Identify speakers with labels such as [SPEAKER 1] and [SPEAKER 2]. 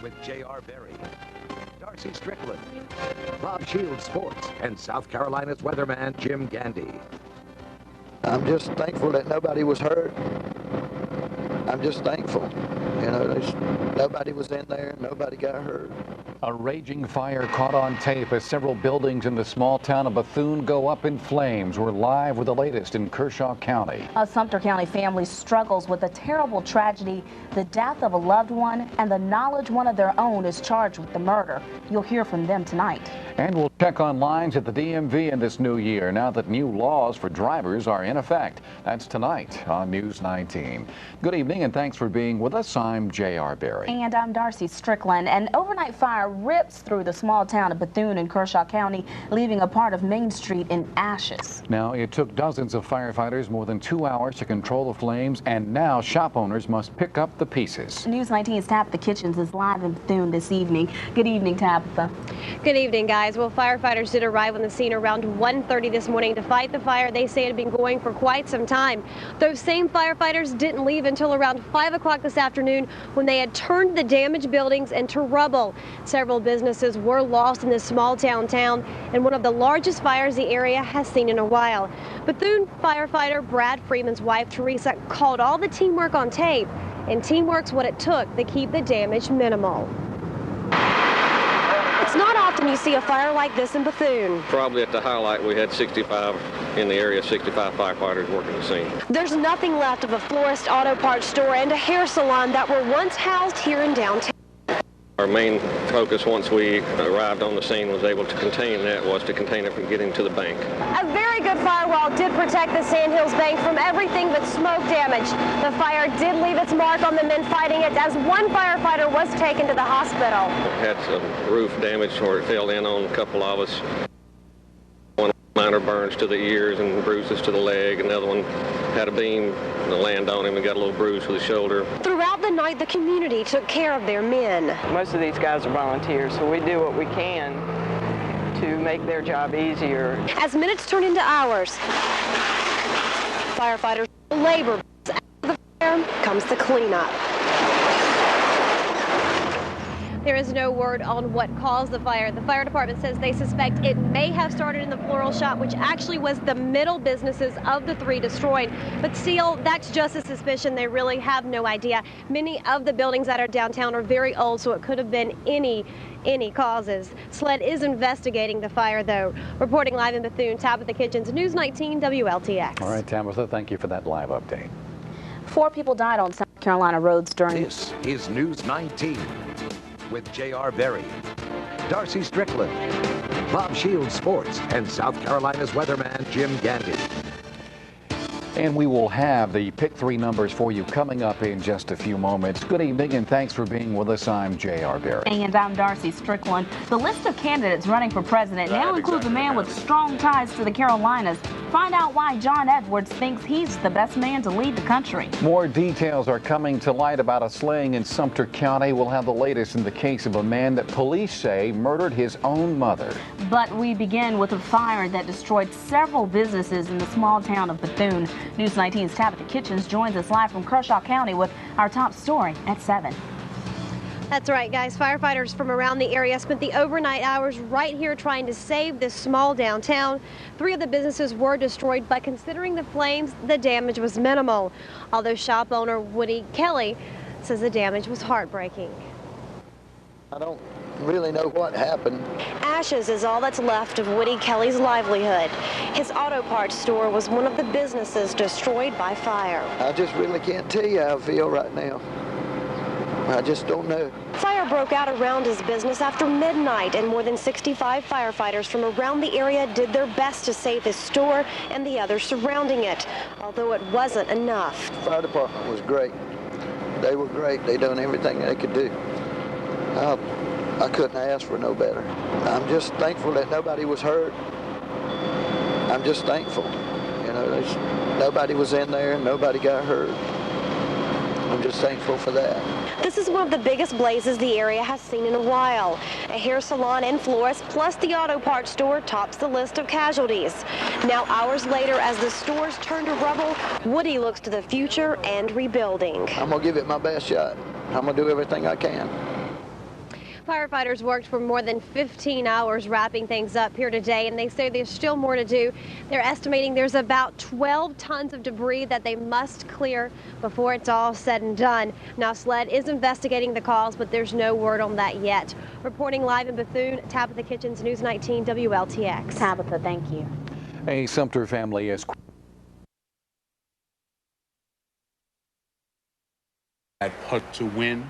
[SPEAKER 1] with J.R. Berry, Darcy Strickland, Bob Shields Sports, and South Carolina's weatherman Jim Gandy.
[SPEAKER 2] I'm just thankful that nobody was hurt. I'm just thankful. You know, nobody was in there, nobody got hurt.
[SPEAKER 3] A raging fire caught on tape as several buildings in the small town of Bethune go up in flames. We're live with the latest in Kershaw County.
[SPEAKER 4] A Sumter County family struggles with a terrible tragedy, the death of a loved one, and the knowledge one of their own is charged with the murder. You'll hear from them tonight.
[SPEAKER 3] And we'll check on lines at the DMV in this new year now that new laws for drivers are in effect. That's tonight on News 19. Good evening and thanks for being with us. I'm J.R. Berry.
[SPEAKER 4] And I'm Darcy Strickland. An overnight fire rips through the small town of Bethune in Kershaw County, leaving a part of Main Street in ashes.
[SPEAKER 3] Now, it took dozens of firefighters more than 2 hours to control the flames, and now shop owners must pick up the pieces.
[SPEAKER 4] News 19's Tabitha Kitchens is live in Bethune this evening. Good evening, Tabitha.
[SPEAKER 5] Good evening, guys. Well, firefighters did arrive on the scene around 1:30 this morning to fight the fire. They say it had been going for quite some time. Those same firefighters didn't leave until around 5 o'clock this afternoon when they had turned the damaged buildings into rubble. Several businesses were lost in this small town and one of the largest fires the area has seen in a while. Bethune firefighter Brad Freeman's wife, Teresa, called all the teamwork on tape, and teamwork's what it took to keep the damage minimal. It's not often you see a fire like this in Bethune.
[SPEAKER 6] Probably at the highlight we had 65 in the area, 65 firefighters working the scene.
[SPEAKER 5] There's nothing left of a florist, auto parts store, and a hair salon that were once housed here in downtown.
[SPEAKER 6] Our main focus once we arrived on the scene was able to contain that was to contain it from getting to the bank.
[SPEAKER 5] A very good firewall did protect the Sandhills Bank from everything but smoke damage. The fire did leave its mark on the men fighting it as one firefighter was taken to the hospital.
[SPEAKER 6] We had some roof damage where it fell in on a couple of us. One minor burns to the ears and bruises to the leg. Another one had a beam that landed on him and got a little bruise to the shoulder.
[SPEAKER 5] Throughout the night, the community took care of their men.
[SPEAKER 7] Most of these guys are volunteers, so we do what we can to make their job easier.
[SPEAKER 5] As minutes turn into hours, firefighters labor. After the fire comes the cleanup. There is no word on what caused the fire. The fire department says they suspect it may have started in the floral shop, which actually was the middle businesses of the three destroyed. But still, that's just a suspicion. They really have no idea. Many of the buildings that are downtown are very old, so it could have been any causes. SLED is investigating the fire, though. Reporting live in Bethune, Tabitha Kitchens, News 19 WLTX.
[SPEAKER 3] All right, Tabitha, thank you for that live update.
[SPEAKER 4] 4 people died on South Carolina roads during...
[SPEAKER 1] This is News 19 with J.R. Berry, Darcy Strickland, Bob Shields Sports, and South Carolina's weatherman Jim Gandy.
[SPEAKER 3] And we will have the Pick 3 numbers for you coming up in just a few moments. Good evening and thanks for being with us. I'm J.R. Berry.
[SPEAKER 4] And I'm Darcy Strickland. The list of candidates running for president now includes a man with strong ties to the Carolinas. Find out why John Edwards thinks he's the best man to lead the country.
[SPEAKER 3] More details are coming to light about a slaying in Sumter County. We'll have the latest in the case of a man that police say murdered his own mother.
[SPEAKER 4] But we begin with a fire that destroyed several businesses in the small town of Bethune. News 19's Tabitha Kitchens joins us live from Kershaw County with our top story at 7.
[SPEAKER 5] That's right, guys. Firefighters from around the area spent the overnight hours right here trying to save this small downtown. 3 of the businesses were destroyed, but considering the flames, the damage was minimal. Although shop owner Woody Kelly says the damage was heartbreaking.
[SPEAKER 2] I don't really know what happened.
[SPEAKER 5] Ashes is all that's left of Woody Kelly's livelihood. His auto parts store was one of the businesses destroyed by fire.
[SPEAKER 2] I just really can't tell you how I feel right now. I just don't know.
[SPEAKER 5] Fire broke out around his business after midnight, and more than 65 firefighters from around the area did their best to save his store and the others surrounding it, although it wasn't enough.
[SPEAKER 2] The fire department was great. They were great. They done everything they could do. I couldn't ask for no better. I'm just thankful that nobody was hurt. I'm just thankful. You know, nobody was in there, nobody got hurt. I'm just thankful for that.
[SPEAKER 5] This is one of the biggest blazes the area has seen in a while. A hair salon and florist plus the auto parts store tops the list of casualties. Now, hours later, as the stores turn to rubble, Woody looks to the future and rebuilding.
[SPEAKER 2] I'm going to give it my best shot. I'm going to do everything I can.
[SPEAKER 5] Firefighters worked for more than 15 hours wrapping things up here today, and they say there's still more to do. They're estimating there's about 12 tons of debris that they must clear before it's all said and done. Now, SLED is investigating the cause, but there's no word on that yet. Reporting live in Bethune, Tabitha Kitchens, News 19 WLTX.
[SPEAKER 4] Tabitha, thank you.
[SPEAKER 3] A Sumter family is
[SPEAKER 8] At putt to win.